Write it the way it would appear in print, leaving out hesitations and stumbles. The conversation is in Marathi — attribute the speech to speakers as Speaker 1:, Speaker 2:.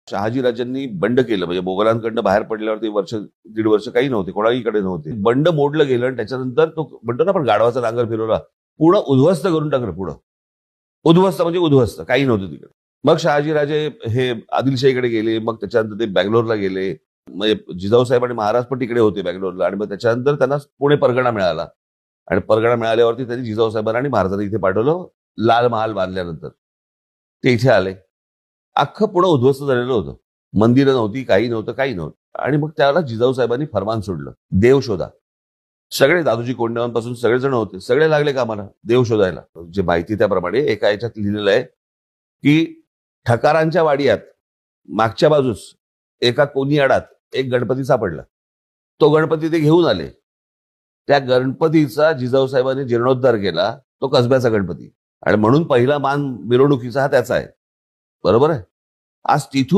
Speaker 1: शहाजीराजांनी बंड केलं, म्हणजे मोगलांकडनं बाहेर पडल्यावरती वर्ष दीड वर्ष काही नव्हते, कोणाहीकडे नव्हते. बंड मोडलं गेलं आणि त्याच्यानंतर तो म्हणतो ना आपण गाढवाचा नांगर फिरवला, पूर्ण उद्ध्वस्त करून टाकलं. पुढं उद्ध्वस्त म्हणजे उद्ध्वस्त, काही नव्हतं तिकडे. मग शहाजीराजे हे आदिलशाहीकडे गेले, मग त्याच्यानंतर ते बँगलोरला गेले. म्हणजे जिजाऊसाहेब आणि महाराज पण तिकडे होते बँगलोरला, आणि मग त्याच्यानंतर त्यांना पुणे परगणा मिळाला. आणि परगणा मिळाल्यावरती त्यांनी जिजाऊसाहेबांना आणि महाराजांना इथे पाठवलं. लाल महाल बांधल्यानंतर ते इथे आले. अख्खं पुढं उद्ध्वस्त झालेलं होतं, मंदिरं नव्हती, काही नव्हतं. आणि मग त्याला जिजाऊसाहेबांनी फरमान सोडलं, देव शोधा. सगळे दादोजी कोंडदेवांपासून सगळेजण होते, सगळे लागले कामाला देव शोधायला. जे माहिती त्याप्रमाणे एका याच्यात लिहिलेलं आहे की ठकारांच्या वाडियात मागच्या बाजूस एका कोणी आडात एक गणपती सापडला. तो गणपती ते घेऊन आले. त्या गणपतीचा जिजाऊसाहेबांनी जीर्णोद्धार केला, तो कसब्याचा गणपती. आणि म्हणून पहिला मान मिरवणुकीचा हा त्याचा आहे. बरोबर आहे. आज तिथून